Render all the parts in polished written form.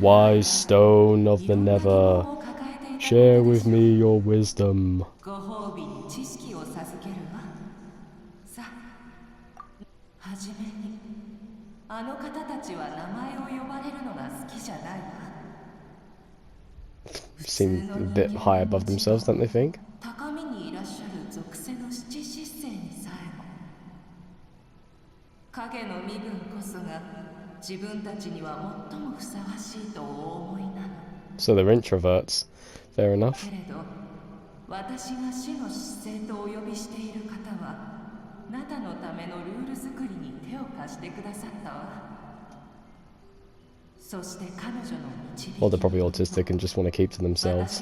Wise stone of the nether, share with me your wisdom. Seem a bit high above themselves, don't they think? So they're introverts. Fair enough. Or they're probably autistic and just want to keep to themselves.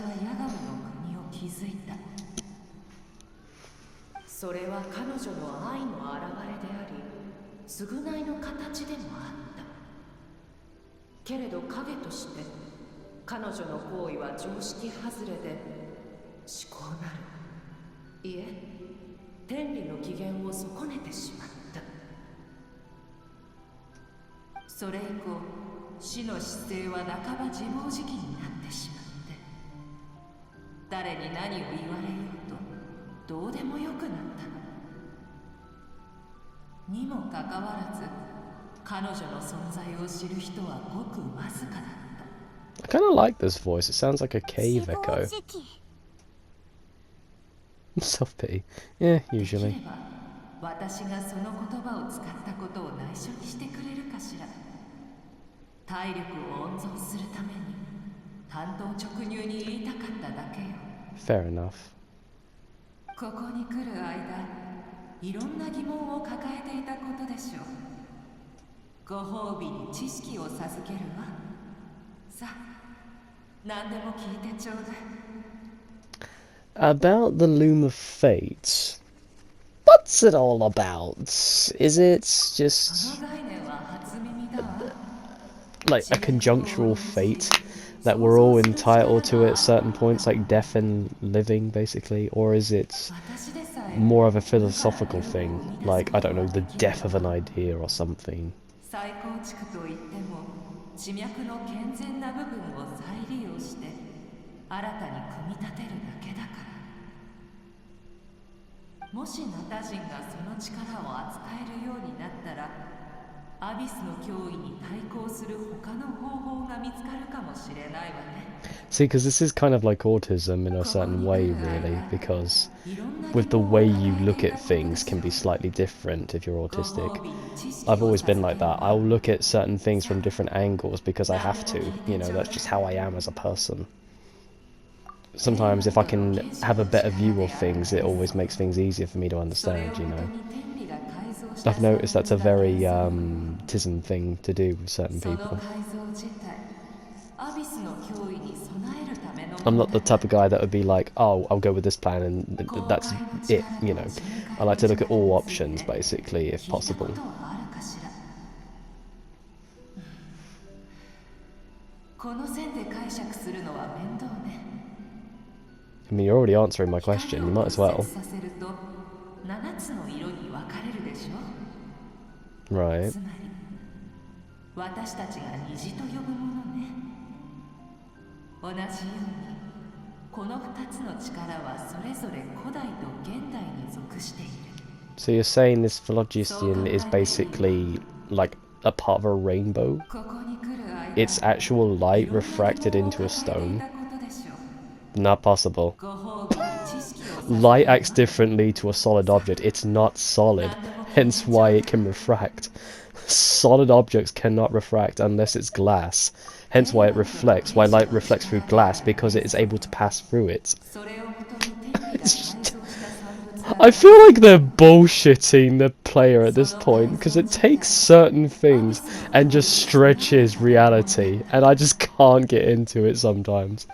I kind of like this voice. It sounds like a cave echo. Self-pity. Yeah, usually. Fair enough. About the Loom of Fate. What's it all about? Is it just like a conjunctural fate that we're all entitled to at certain points, like death and living, basically? Or is it more of a philosophical thing, like, I don't know, the death of an idea or something? See, because this is kind of like autism in a certain way, really, because with the way you look at things can be slightly different if you're autistic. I've always been like that. I'll look at certain things from different angles because I have to, you know, that's just how I am as a person. Sometimes if I can have a better view of things, it always makes things easier for me to understand, you know. I've noticed that's a very tism thing to do with certain people. I'm not the type of guy that would be like, oh, I'll go with this plan and that's it, you know. I like to look at all options, basically, if possible. I mean, you're already answering my question, you might as well. Right. So you're saying this phlogistian is basically like a part of a rainbow? It's actual light refracted into a stone? Not possible. Light acts differently to a solid object. It's not solid, hence why it can refract. Solid objects cannot refract unless it's glass, hence why it reflects, why light reflects through glass, because it is able to pass through it. I feel like they're bullshitting the player at this point, because it takes certain things and just stretches reality, and I just can't get into it sometimes.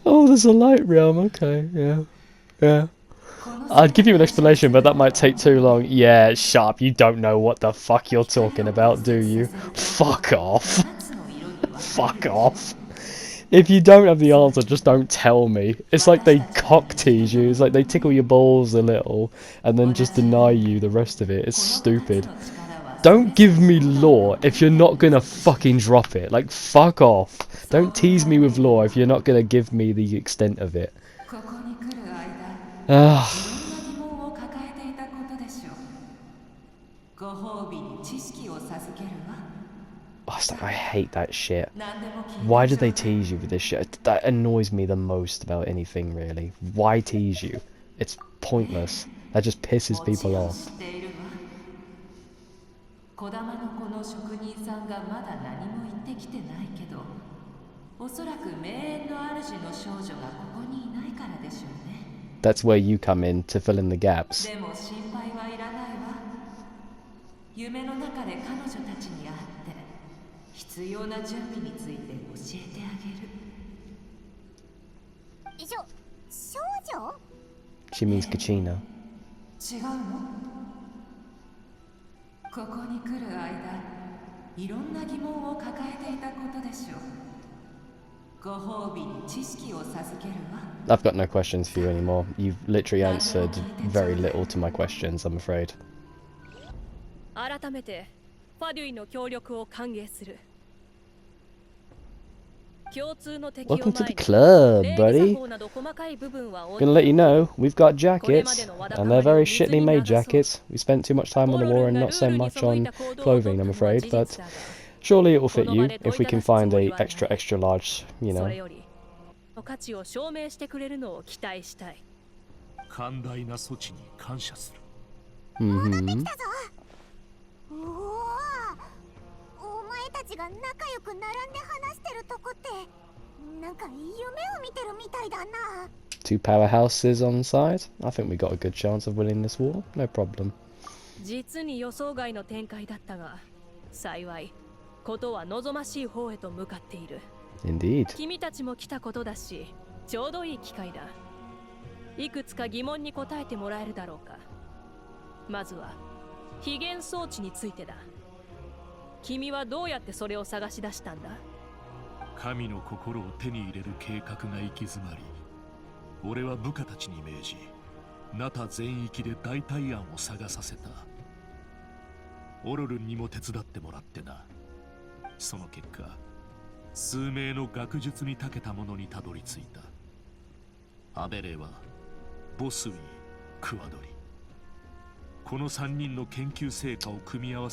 Oh, there's a light realm, okay, yeah. Yeah. I'd give you an explanation, but that might take too long. Yeah, Sharp, you don't know what the fuck you're talking about, do you? Fuck off. Fuck off. If you don't have the answer, just don't tell me. It's like they cock tease you. It's like they tickle your balls a little and then just deny you the rest of it. It's stupid. Don't give me lore if you're not gonna fucking drop it. Like, fuck off. Don't tease me with lore if you're not gonna give me the extent of it. Ugh. Oh, it's like, I hate that shit. Why do they tease you with this shit? That annoys me the most about anything, really. Why tease you? It's pointless. That just pisses people off. That's where you come in to fill in the gaps. She means Kachina. I've got no questions for you anymore. You've literally answered very little to my questions, I'm afraid. Welcome to the club, buddy. Gonna let you know, we've got jackets, and they're very shittily made jackets. We spent too much time on the war and not so much on clothing, I'm afraid, but surely it will fit you if we can find a extra large, you know. Mm-hmm. Two powerhouses on side. I think we got a good chance of winning this war. No problem. Indeed.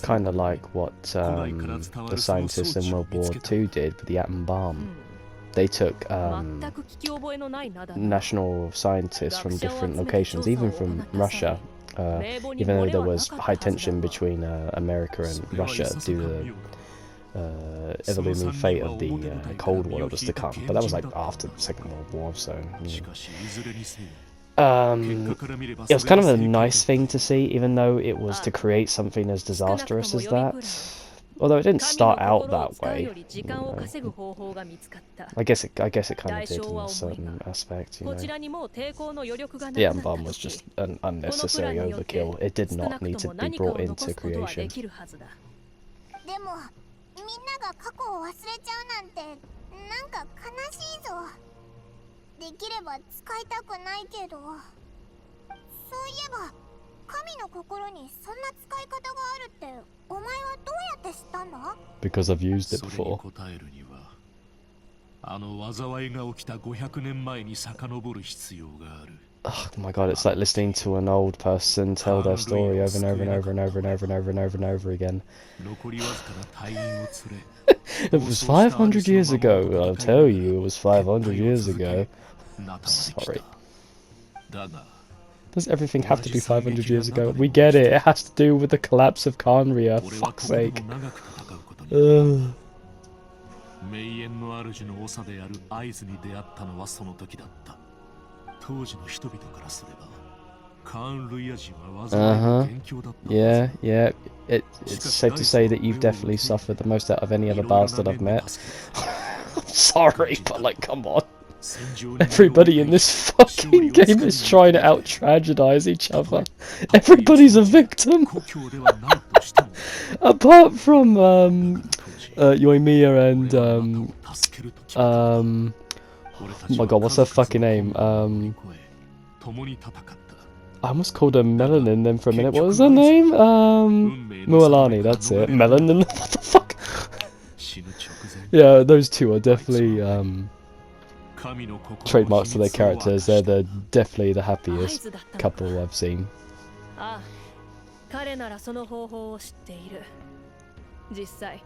Kind of like what the scientists in World War II did with the atom bomb. They took national scientists from different locations, even from Russia, even though there was high tension between America and Russia due to the ever-looming fate of the Cold War that was to come. But that was like after the Second World War, so... it was kind of a nice thing to see, even though it was to create something as disastrous as that. Although it didn't start out that way. You know. I guess it kind of did in a certain aspect. You know. The atom bomb was just an unnecessary overkill. It did not need to be brought into creation. Because I've used it before. Oh my god, it's like listening to an old person tell their story over and over and over and over and over and over and over and over again. It was 500 years ago, I'll tell you, it was 500 years ago. Sorry. Does everything have to be 500 years ago? We get it, it has to do with the collapse of Khanria, fuck's sake. Ugh. Yeah. It's safe to say that you've definitely suffered the most out of any other bastard I've met. I'm sorry, but like, come on. Everybody in this fucking game is trying to out-tragedize each other. Everybody's a victim. Apart from Yoimiya and oh my god, what's her fucking name? I almost called her Melanin then for a minute. What was her name? Mualani, that's it. Melanin. What the fuck? Yeah, those two are definitely trademarks to their characters. They're definitely the happiest couple I've seen. 彼ならその方法を知っている。実際、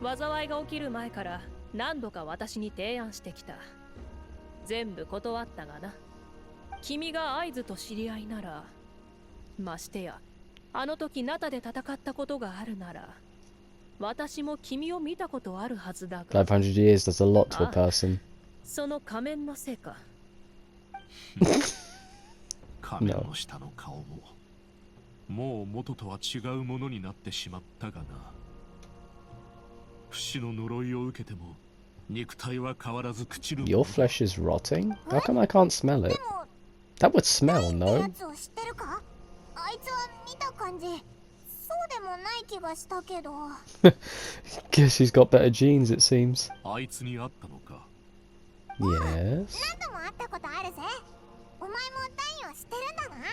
災いが起きる前から何度か私に提案してきた。全部断ったがな。君が合図と知り合いなら、ましてや、あの時ナタで戦ったことがあるなら、私も君を見たことあるはずだが。500 years, that's a lot to a person. その仮面のせいか。仮面の下の顔も。もう元とは違うものになってしまったがな。不死の呪いを受けても肉体は変わらず朽ちる。Your flesh is rotting? How come I can't smell it? That would smell, no? あいつは見た感じ、そうでもない気がしたけど。Guess she's got better genes, it seems. あいつに会ったのか？ Yes. 何度も会ったことあるぜ。お前もダイを知ってるんだな。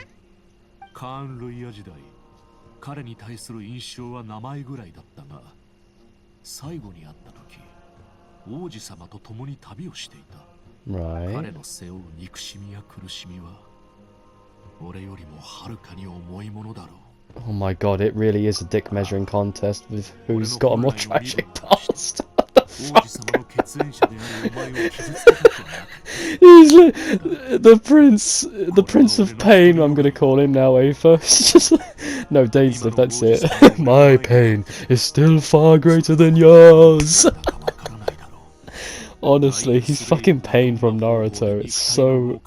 カーン・ルイヤ時代、彼に対する印象は名前ぐらいだったが、最後に会った時、王子様と共に旅をしていた。Right. 彼の背負う憎しみや苦しみは、俺よりもはるかに重いものだろう。Oh my god, it really is a dick measuring contest with who's got a more tragic past. He's the prince of pain. I'm gonna call him now, Aether. No, Dainsliff, that's it. My pain is still far greater than yours. Honestly, he's fucking Pain from Naruto. It's so,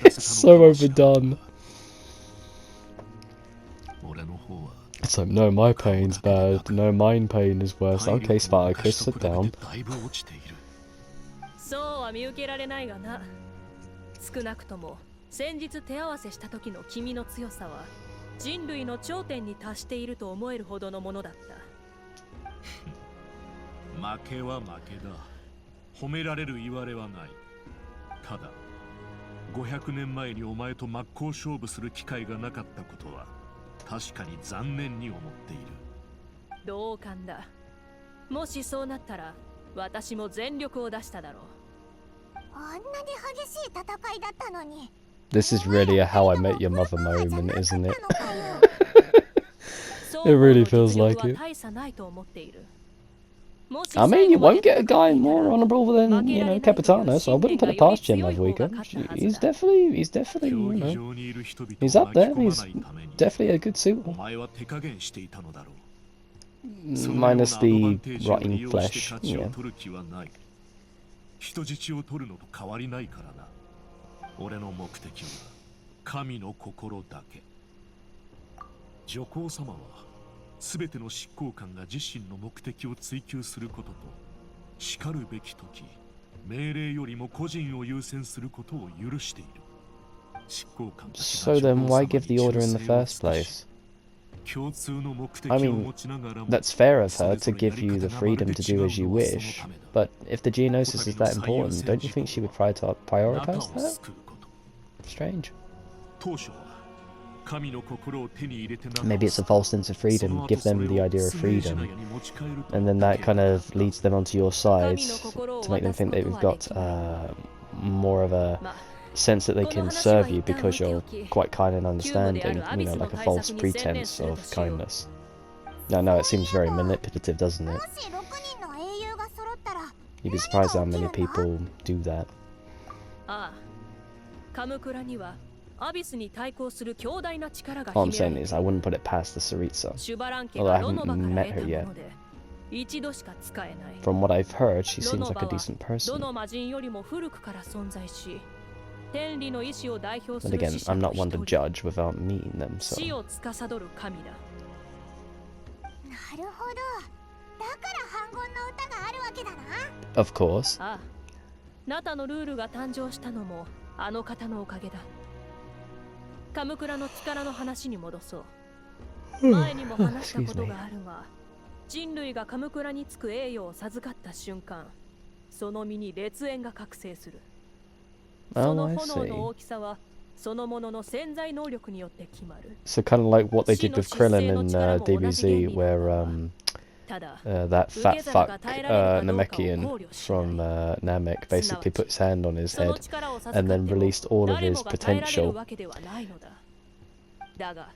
it's so overdone. It's like, no, my pain's bad. No, mine pain is worse. Okay, Spartacus, sit down. そうは見受けられないがな。少なくとも先日手合わせした時の君の強さは人類の頂点に達していると思えるほどのものだった。負けは負けだ。褒められる言われはない。ただ、500年前にお前と真っ向勝負する機会がなかったことは確かに残念に思っている。同感だ。もしそうなったら私も全力を出しただろう。あんなに激しい戦いだったのに。This is really a How I Met Your Mother moment, isn't it? It really feels like it. I mean, you won't get a guy more honourable than, you know, Capitano, so I wouldn't put it past Jin Mavuika. He's definitely, you know, he's up there, he's definitely a good suitor. Minus the rotting flesh, yeah. 人質を取るのと変わりないからな。俺の目的は神の心だけ。女皇様は全ての執行官が自身の目的を追求することと、しかるべき時、命令よりも個人を優先することを許している。執行官たちが So then why give the order in the first place? I mean, that's fair of her to give you the freedom to do as you wish, but if the geonosis is that important, don't you think she would try to prioritize that? Strange. Maybe it's a false sense of freedom, give them the idea of freedom, and then that kind of leads them onto your side to make them think that we've got more of a sense that they can serve you because you're quite kind and understanding, you know, like a false pretense of kindness. No, it seems very manipulative, doesn't it? You'd be surprised how many people do that. All I'm saying is I wouldn't put it past the Saritsa, although I haven't met her yet. From what I've heard, she seems like a decent person. But again, I'm not one to judge without meeting them, so... Of course. ナタのルールが誕生したのもあの方のおかげだ。カムクラの力の話に戻そう。前にも話したことがあるが、人類がカムクラにつく栄誉を授かった瞬間、その身に烈焰が覚醒する。そ Oh, の I 炎の see. 大きさはそのものの潜在能力によって決まる。 So kind of like what they did with Krillin in DBZ, where ただ that fat fuck Namekian from Namek basically put his hand on his その head 力を授 and かっ then ても released all of 誰 his もが耐えられる potential. わけではないのだ。だが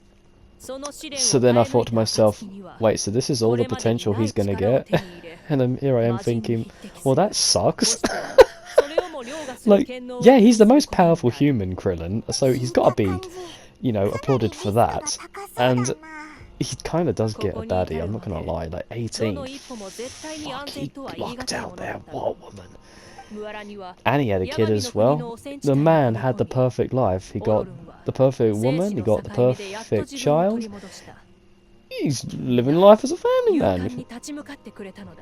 その試練を So then I 耐え抜 thought い to た myself, 暁には wait, so this is all the potential he's gonna get? And then here I am thinking, well, that sucks. それをも凌駕する Like, 権能を yeah, he's the 手に most することになる powerful human, Krillin, so he's got to be, you know, applauded for that. And he kind of does get a baddie, I'm not gonna lie, like 18. どの一歩も絶対に安 Fuck, 全 he とは言い blocked 難いも out のだ there, った what a woman. ムアラには And he had a kid as well. The man had the perfect life. He got the perfect woman, he got the perfect child. He's living life as a family 勇敢 man. に立ち向かってくれたのだ。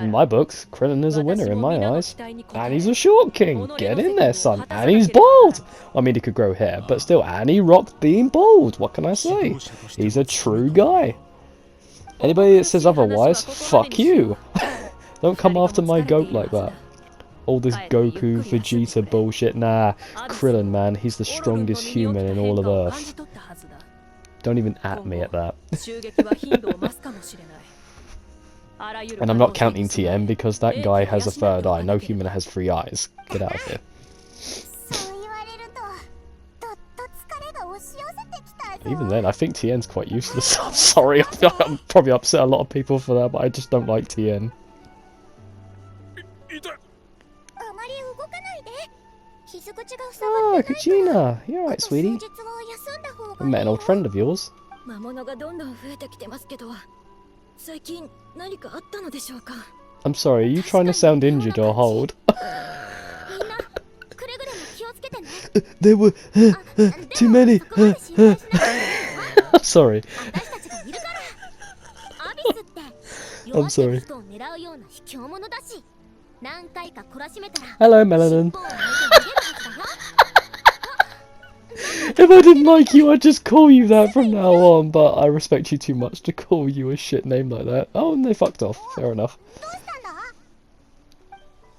In my books, Krillin is a winner in my eyes. And he's a short king. Get in there, son. And he's bald. I mean, he could grow hair, but still, and he rocked being bald. What can I say? He's a true guy. Anybody that says otherwise, fuck you. Don't come after my goat like that. All this Goku, Vegeta bullshit. Nah, Krillin, man, he's the strongest human in all of Earth. Don't even at me at that. And I'm not counting TM because that guy has a third eye. No human has 3 eyes. Get out of here. そう言われるとどっと疲れが押し寄せてきたぞ。 Even then, I think TN's quite useless. I'm sorry, I'm probably upset a lot of people for that, but I just don't like TN. あまり動かないで。傷口が塞 Oh, がってないから Kachina. You あ alright, と数 sweetie? 日は休んだ方 I がいい met an よ。 old friend of yours. 魔物がどんどん増えてきてますけど、最近何かあったのでしょうか。 I'm sorry, are you trying to sound injured or hold? みんなくれぐれも気をつけてね。 There were あ too many. でもそこまで心配しなくていい Sorry. 私たちがいるから。アビスって弱 I'm って sorry. る人を狙うような卑怯者だし、何回か懲らしめたら Hello, Melanin. 尻尾を巻いて逃げるはずだよ。 If I didn't like you, I'd just call you that from now on, but I respect you too much to call you a shit name like that. Oh, and they fucked off. Fair enough. どうしたんだ？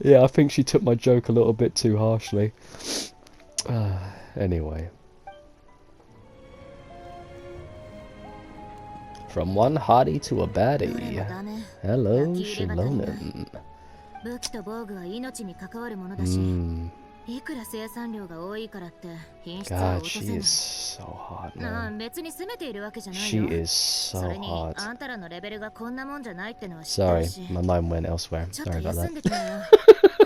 Yeah, I think she took my joke a little bit too harshly. Anyway. From one hottie to a どれ baddie. もダメ。 Hello, Shilonen. 武器と防具は命に関わるものだし、 いくら生産量が多いからって品質は God, 落と she せない。 is so hot, なあ、 man. 別に責めているわけじゃない She よ。 is そ so れに hot. あんたらのレベルがこんなもんじゃないってのは知ってる Sorry, し、 my mind went elsewhere. ちょっと Sorry about 休 that. んできなよ。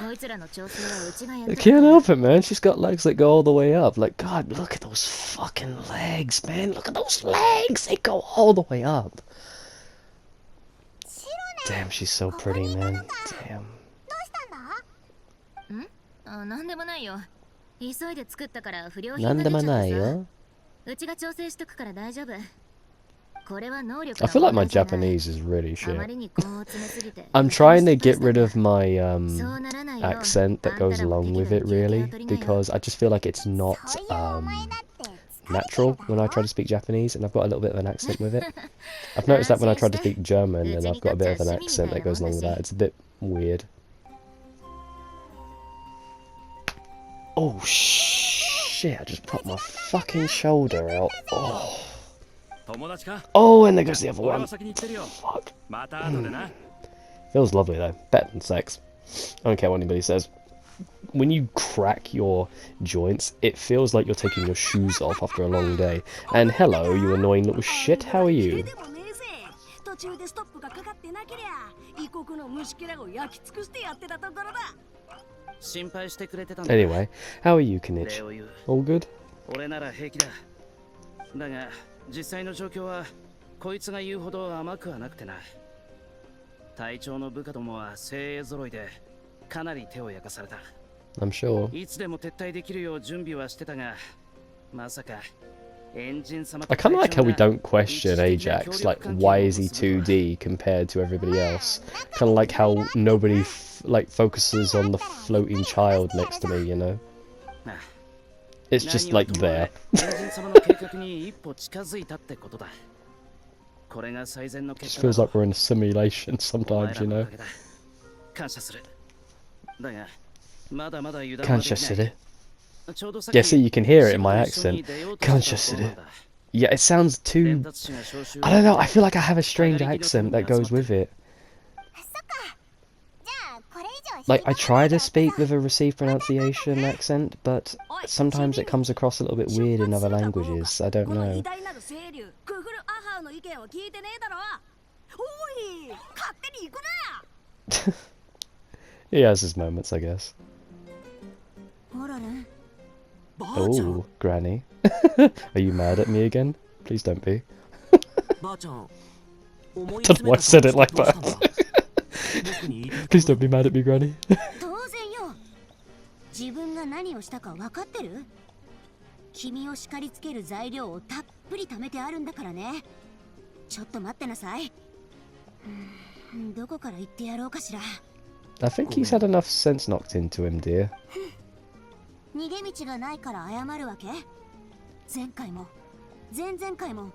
こいつらの調整はうちがやっ I とくか can't ら。 help it, man. She's got legs that go all the way up. Like, God, look at those fucking legs, man. Look at those legs. They go all the way up. Damn, she's so pretty, man. Damn. どうしたんだ？あ、なんでもないよ。急いで作ったから不良品が出ちゃってさ。 Nandamanaya. うちが調整しとくから大丈夫。これは能力 I の feel like my 問題じゃない。 Japanese is really あま shit. りに根を詰めすぎて。 I'm trying to get rid of my そうならないよ。 accent that goes along with it, really, because I just feel like it's not そういうお前だって疲れてる natural だ when ろ I try to speak Japanese, and I've got a little bit of an accent with it. I've noticed that when I try to speak German, and I've got a bit of an accent that goes along with that. It's a bit weird. Oh shit! I just popped my fucking shoulder out. Oh. 友達か？ Oh, and there goes the other 俺は one. 先に行ってるよ。 Fuck. また後でな。 Feels lovely though. Better than sex. I don't care what anybody says. When you crack your joints, it feels like you're taking your shoes off after a long day. And hello, you annoying little shit. How are you? 途中でストップがかかってなけりゃ異国の虫けらを焼き尽くしてやってたところだ。心配してくれてたんだ。 Anyway, how are you, 礼 Kinich? を言う。 All good? 俺なら平気だ。だが実際の状況はこいつが言うほど甘くはなくてな。隊長の部下どもは精鋭揃いでかなり手を焼かされた。 I'm sure. いつでも撤退できるよう準備はしてたが、まさかエンジン様 I kind of like how we don't question Ajax. Like, why is he 2D compared to everybody else? Kind of like how nobody like focuses on the floating child next to me, you know? It's just like there. エンジン様の計画に一歩近づいたってことだ。これが最善の Just 結果 feels だ like we're in a simulation お前 sometimes, ら you のお know. かげだ感謝するだがまだまだ油断は感できない謝する。ちょうどさっ Yeah, き see, you can hear it in my 仕事一緒に accent. 出ようと感して謝する。たそうなんだ Yeah, it sounds 伝 too... 達士が招集 I don't know, I feel like I have a strange accent that goes with it. じゃあこれ以上引き Like, I 止 try め to ないで speak って with a received pronunciation accent, but sometimes it comes across a little bit weird in other languages. I don't この know. 偉大なる清流クフルアハーの意見を聞いてねえだろおい勝手に行くな He has his moments, I guess. ほらね Oh, Granny. Are you mad at me again? Please don't be. ばあちゃん Don't know why I said it like that. Please don't be mad at me, Granny. 当然よ。自分が何をしたか分かってる？君を叱りつける材料をたっぷり貯めてあるんだからね。ちょっと待ってなさい。どこから言ってやろうかしら。I think he's had enough sense knocked into him, dear. 逃げ道がないから謝るわけ？前回も前々回も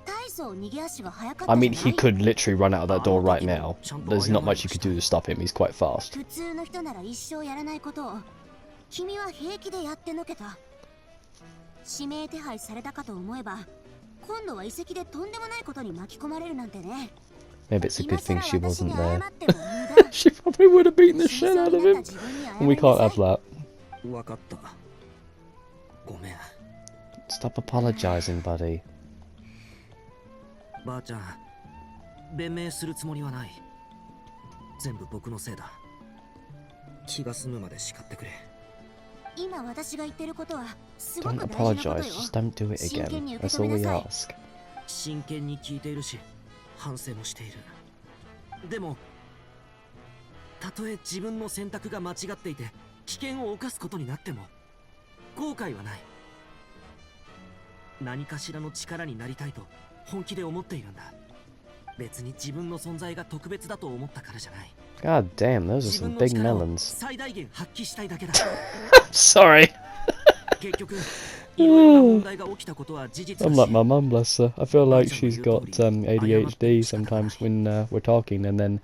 大層逃げ足が速かった I じゃ mean, ない he could literally run out of that door right now. There's not much you could do to stop him. He's quite fast. 普通の人なら一生やらないことを君は平気でやってのけた。指名手配されたかと思えば今度は遺跡でとんでもないことに巻き込まれるなんてね。 Maybe it's a good thing she 今更私 wasn't に謝 there. っても無駄。 She probably would have beaten the shit out of 死にそうにな him. った自分に謝 And we りな can't さい have that. わかったごめん Stop apologizing, buddy. ばあちゃん弁明するつもりはない全部僕のせいだ気が済むまで叱ってくれ今私が言ってることはすご Don't く大事なこと apologize. よ。 Just don't do it 真剣に again. 受け That's 止 all め we なさい。 ask. 真剣に聞いているし反省もしているでもたとえ自分の選択が間違っていて危険を冒すことになっても後悔はない何かしらの力になりたいと本気で思っているんだ別に自分の存在が特別だと思ったからじゃない God damn, those are 自 some 分の big 力を melons. 最大限発揮したいだけだ Sorry. 結局いろいろな問題が起きたことは事実 I'm だ like し my mum, bless her. I feel like she's got ADHD sometimes when we're talking and then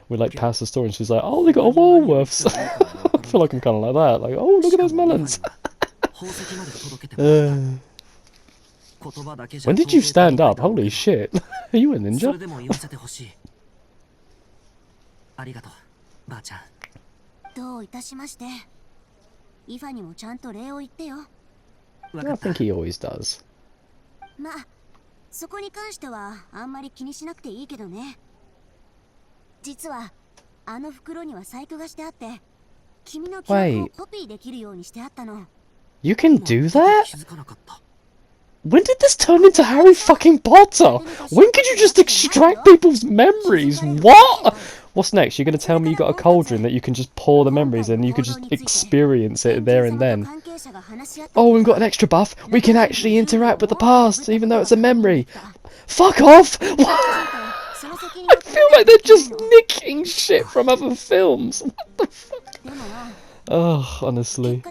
we like pass the store and she's like, oh, they got a Woolworths. I feel like I'm kind of like that. Like, oh, look at those melons. 宝石まで届けてもらった 言葉だけじゃ When did you 到底 stand up? Holy shit. Are you a そ ninja? れでも言わせてほしいありがとうばあちゃんどういたしまして。イファにもちゃんと礼を言ってよ。わ I かった think he always does. まあ、そこに関してはあんまり気にしなくていいけどね。実はあの袋には細工がしてあって、君の記憶をコピーできるようにしてあったの。 You can do that? 気づかなかった When did this turn into Harry fucking Potter? When could you just extract people's memories? What? What's next? You're gonna tell me you got a cauldron that you can just pour the memories in and you can just experience it there and then? Oh, we've got an extra buff. We can actually interact with the past, even though it's a memory. Fuck off! I feel like they're just nicking shit from other films. What the fuck? Oh, honestly.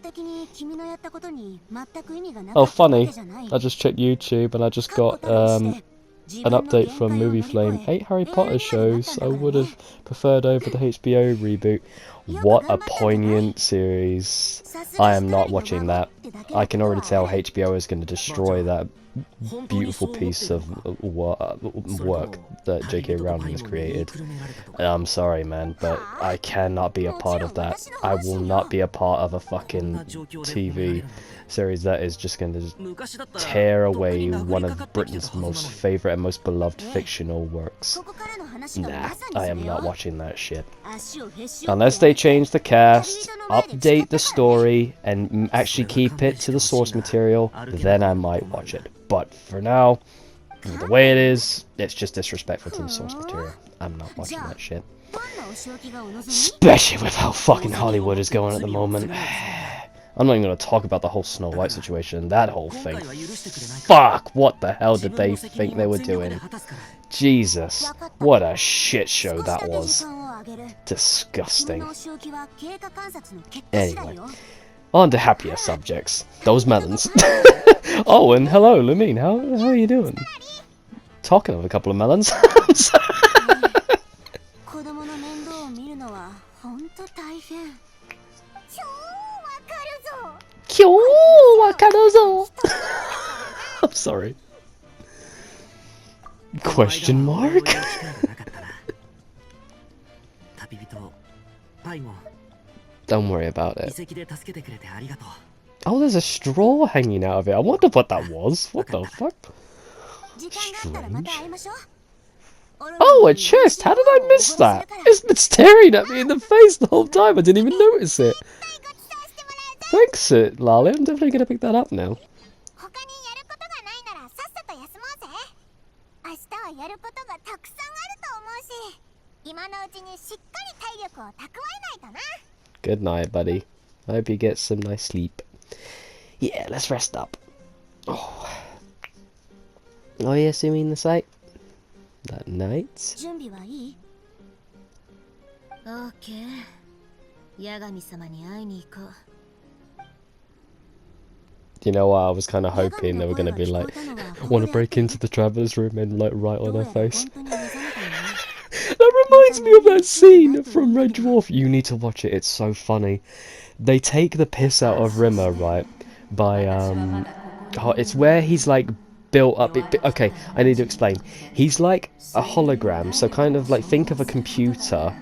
Oh, funny. I just checked YouTube and I just got an update from Movie Flame. 8 Harry Potter shows I would have preferred over the HBO reboot. What a poignant series. I am not watching that. I can already tell HBO is going to destroy that beautiful piece of work that J.K. Rowling has created. I'm sorry, man, but I cannot be a part of that. I will not be a part of a fucking TV series that is just going to tear away one of Britain's most favourite and most beloved fictional works. Nah, I am not watching that shit. Unless they change the cast, update the story, and actually keep it to the source material, then I might watch it. But for now, the way it is, it's just disrespectful to the source material. I'm not watching that shit. Especially with how fucking Hollywood is going at the moment. I'm not even going to talk about the whole Snow White situation, that whole thing. Fuck, what the hell did they think they were doing? Jesus, what a shit show that was. Disgusting. Anyway, on to happier subjects. Those melons. Oh, and hello, Lumine, how are you doing? talking of a couple of melons. 子供の面倒を見るのはほんと大変。超わかるぞ。今日わかるぞ. I'm sorry. Question mark? 旅人、パイモン、 Don't worry about 遺 it. 跡で助けてくれてありがとう。 Oh, there's a straw hanging out of it. I wonder what that was. What the fuck? 時間があったらまた会いましょう。 Oh, a chest! How did I miss that? It's been staring at me in the face the whole time. I didn't even notice it. Thanks, Lale. I'm definitely gonna pick that up now. 他にやることがないならさっさと休もうぜ。明日はやることがたくさんあると思うし、今のうちにしっかり体力を蓄えないとな。 Good night, buddy. I hope you get some nice sleep. Yeah, let's rest up. Oh, oh yeah, assuming the site that night. 準備はいい？オーケー。ヤガミ様に会いに行こう。 You know what? I was kind of hoping they were gonna be like, want to break into the traveler's room and like right on her face. That reminds me of that scene from Red Dwarf. You need to watch it. It's so funny. They take the piss out of Rimmer, right? By it's where he's like built up. Okay, I need to explain. He's like a hologram, so kind of like think of a computer,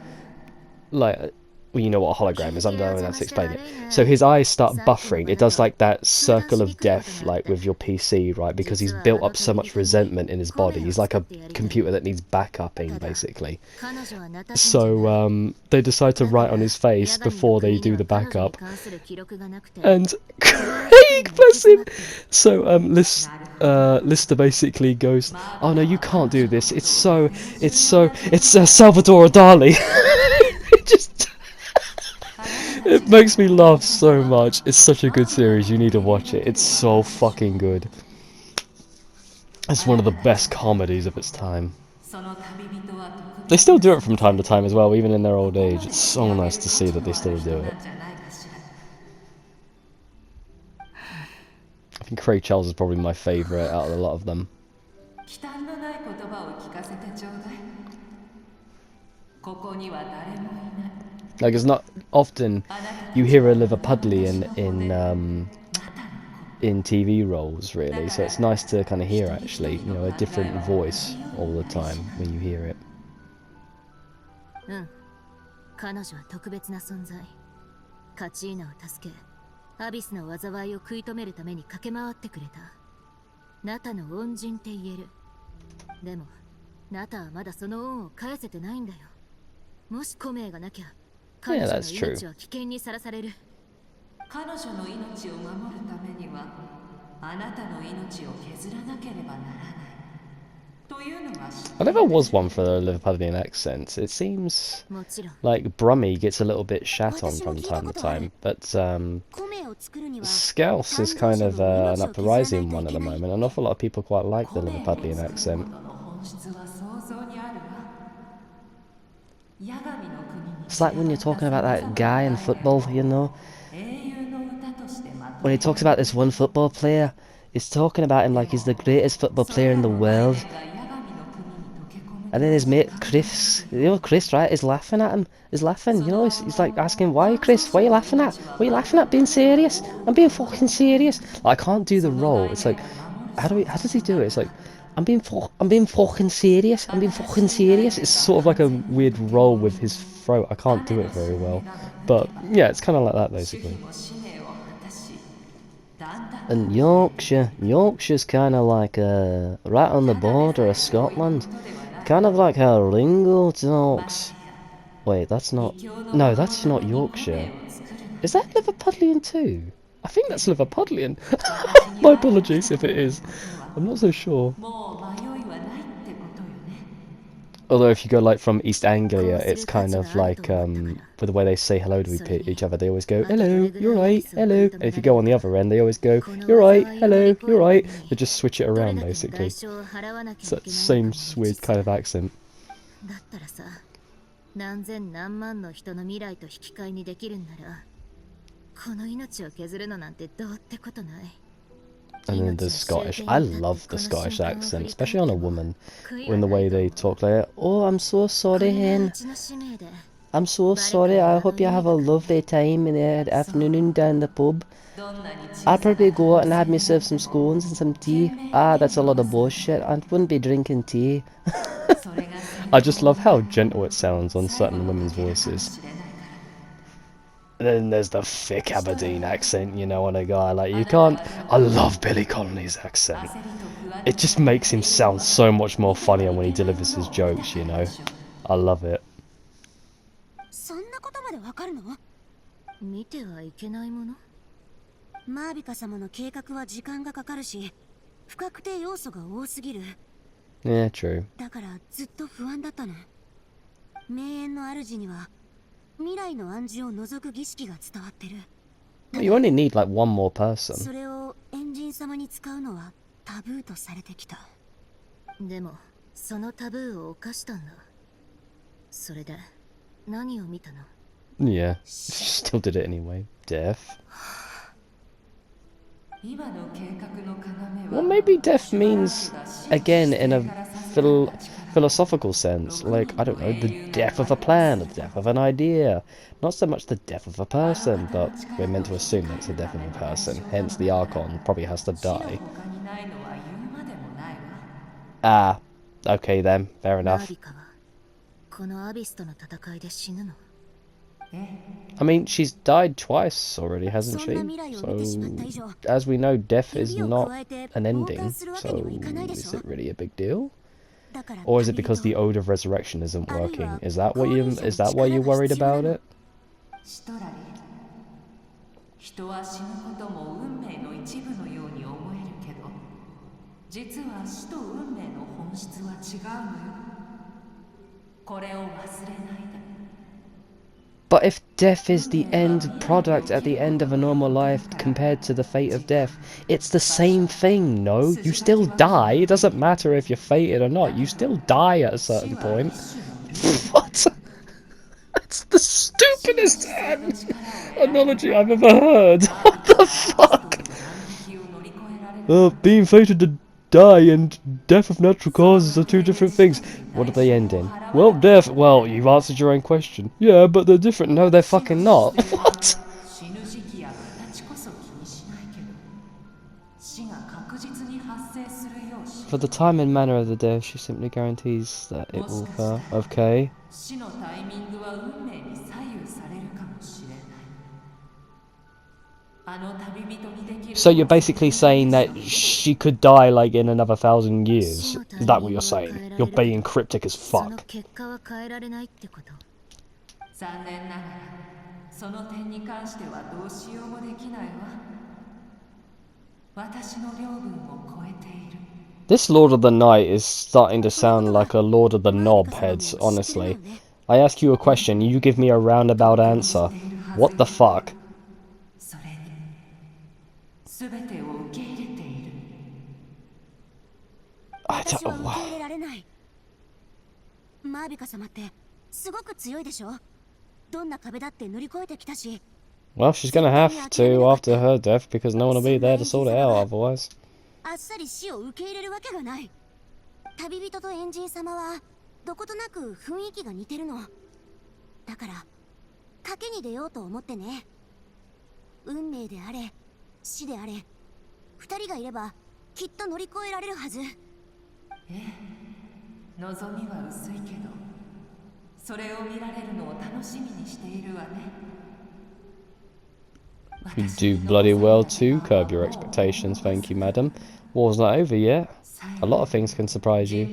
like. Well, you know what a hologram is. I'm not going to explain it. So his eyes start buffering. It does like that circle of death, like with your PC, right? Because he's built up so much resentment in his body. He's like a computer that needs backupping, basically. So they decide to write on his face before they do the backup. And Craig, bless him. So Lister basically goes, "Oh no, you can't do this. It's Salvador Dali." It just. It makes me laugh so much. It's such a good series. You need to watch it. It's so fucking good. It's one of the best comedies of its time. They still do it from time to time as well, even in their old age. It's so nice to see that they still do it. I think Craig Charles is probably my favourite out of a lot of them. Like, it's not often you hear a Liverpudlian in TV roles, really. So it's nice to kind of hear, actually, you know, a different voice all the time when you hear it. 彼女は特別な存在。カチーナを助け、アビスの災いを食い止めるために駆け回ってくれた。ナタの恩人って言える。でも、ナタはまだその恩を返せてないんだよ。もしコメイがなきゃ、彼女の命は危険にさらされる。彼女の命を守るためには、あなたの命を削らなければならない。 I never was one for the Liverpudlian accents. It seems like Brummy gets a little bit shat on from time to time, but Scouse is kind of an uprising one at the moment. An awful lot of people quite like the Liverpudlian accent. It's like when you're talking about that guy in football, you know? When he talks about this one football player, he's talking about him like he's the greatest football player in the world. And then his mate Chris, you know Chris, right, is laughing at him. He's laughing, you know, he's like asking, why Chris, what are you laughing at? What are you laughing at? Being serious? I'm being fucking serious. Like, I can't do the role. It's like, how does he do it? It's like, I'm being fucking serious. I'm being fucking serious. It's sort of like a weird roll with his throat. I can't do it very well. But yeah, it's kind of like that basically. And Yorkshire's kind of like right on the border of Scotland. Kind of like how Ringo talks. Wait, that's not... No, that's not Yorkshire. Is that Liverpudlian too? I think that's Liverpudlian. My apologies if it is. I'm not so sure. Although if you go like from East Anglia, it's kind of like with the way they say hello to each other, they always go, hello, you're right, hello. And if you go on the other end, they always go, you're right, hello, you're right. They just switch it around basically. It's that same weird kind of accent. 何千何万の人の未来と引き換えにできるんなら、この命を削るのなんてどうってことない。And then there's Scottish. I love the Scottish accent, especially on a woman, in the way they talk like, "Oh, I'm so sorry, hen. I'm so sorry. I hope you have a lovely time in the afternoon down the pub. I'd probably go out and have myself some scones and some tea. Ah, that's a lot of bullshit. I wouldn't be drinking tea." I just love how gentle it sounds on certain women's voices. And then there's the thick Aberdeen accent, you know, on a guy. Like, you can't... I love Billy Connolly's accent. It just makes him sound so much more funnier when he delivers his jokes, you know. I love it. そんなことまでわかるの？見てはいけないもの？マービカ様の計画は時間がかかるし、不確定要素が多すぎる。Yeah, true. だからずっと不安だったの。名園の主には未来の暗示を除く儀式が伝わってる。You only need like one more person. それをエンジン様に使うのはタブーとされてきた。でもそのタブーを犯したんだ。それで何を見たの？ Yeah, still did it anyway. Death. Well, maybe death means, again, in a philosophical sense, like, I don't know, the death of a plan, the death of an idea. Not so much the death of a person, but we're meant to assume that it's the death of a person, hence the Archon probably has to die. Ah, okay then, fair enough. このアビスとの戦いで死ぬの？ I mean, she's died twice already, hasn't she? So, as we know, death is not an ending, so is it really a big deal? Or is it because the Ode of Resurrection isn't working? Is that why you're worried about it? 人は死ぬことも運命の一部のように思えるけど、実は死と運命の本質は違うのよ。これを忘れないで。 But if death is the end product at the end of a normal life compared to the fate of death, it's the same thing, no? You still die. It doesn't matter if you're fated or not. You still die at a certain point. What? That's the stupidest analogy I've ever heard. What the fuck? Being fated to die and death of natural causes are two different things. What are they end in? Well, death. Well, you've answered your own question. Yeah, but they're different. No, they're fucking not. What? For the time and manner of the death, she simply guarantees that it will occur. Okay. So you're basically saying that she could die like in another 1,000 years? Is that what you're saying? You're being cryptic as fuck. This Lord of the Night is starting to sound like a Lord of the Knobheads, honestly. I ask you a question, you give me a roundabout answer. What the fuck? I don't know. マービカ様ってすごく強いでしょ？どんな壁だって乗り越えてきたし。 Well, she's gonna have to after her death because no one will be there to sort it out otherwise. あっさり死を受け入れるわけがない。旅人とエンジン様はどことなく雰囲気が似てるの。だから賭けに出ようと思ってね。運命であれ、死であれ、二人がいればきっと乗り越えられるはず。望みは薄いけど、それを見られるのを楽しみにしているわね。You do bloody well too. Curb your expectations, thank you, madam. War's not over yet. A lot of things can surprise you.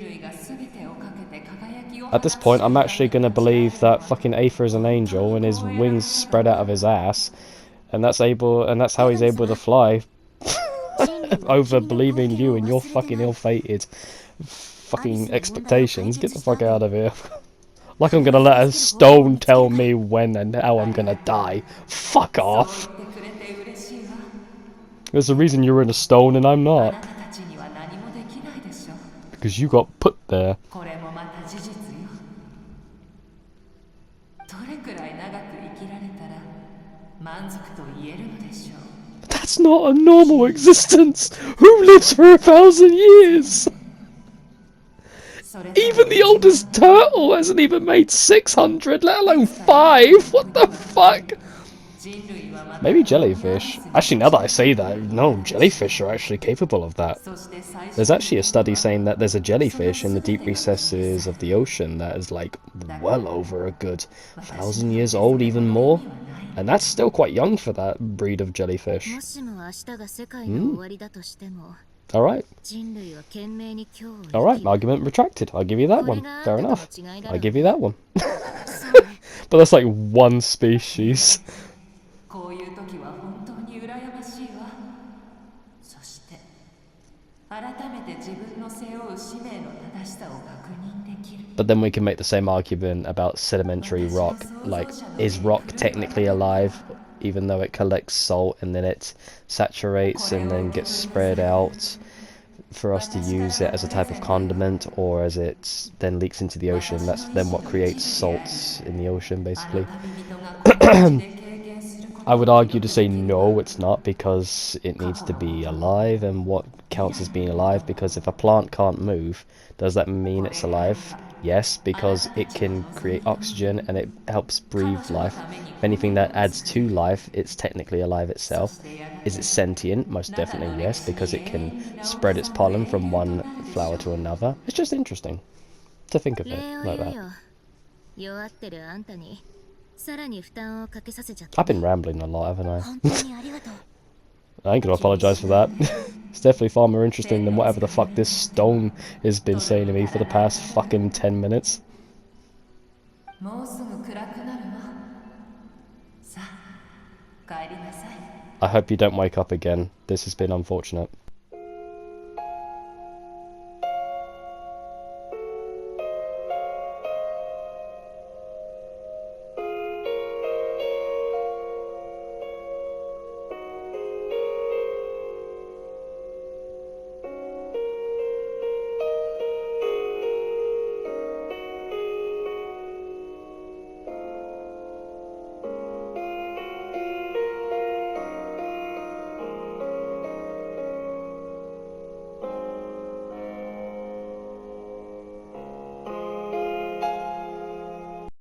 At this point, I'm actually gonna believe that fucking Aether is an angel and his wings spread out of his ass, and that's how he's able to fly. Over believing you and your fucking ill-fated fucking expectations. Get the fuck out of here. Like I'm gonna let a stone tell me when and how I'm gonna die. Fuck off. There's a reason you're in a stone and I'm not. Because you got put there. That's not a normal existence! Who lives for 1,000 years? Even the oldest turtle hasn't even made 600, let alone 5! What the fuck? Maybe jellyfish. Actually, now that I say that, no, jellyfish are actually capable of that. There's actually a study saying that there's a jellyfish in the deep recesses of the ocean that is like well over a good 1,000 years old, even more. And that's still quite young for that breed of jellyfish. もしも明日が世界の Mm. 終わりだとしても、 Alright. 人類は懸命に今日を生き Alright, る。 argument retracted. I'll give you that こ one. れがあ Fair んたとの enough. 違いだ I'll ろう give you ね。 that one. そうね。 But that's like one species. こういう時は本当に羨ましいわ。そして改めて自分の背負う使命の正しさを確認できる。 But then we can make the same argument about sedimentary rock. Like, is rock technically alive, even though it collects salt and then it saturates and then gets spread out for us to use it as a type of condiment, or as it then leaks into the ocean? That's then what creates salts in the ocean, basically. I would argue to say no, it's not, because it needs to be alive, and what counts as being alive? Because if a plant can't move, does that mean it's alive? Yes, because it can create oxygen and it helps breathe life. If anything that adds to life, it's technically alive itself. Is it sentient? Most definitely yes, because it can spread its pollen from one flower to another. It's just interesting to think of it 礼を like 言う that. よ。弱ってるあんたにさらに負担をかけさせちゃって I've been rambling a lot, haven't I? 本当にありがとう。 I ain't gonna apologise for that. It's definitely far more interesting than whatever the fuck this stone has been saying to me for the past fucking 10 minutes. もうすぐ暗くなるわ。さあ、帰りなさい。 I hope you don't wake up again. This has been unfortunate.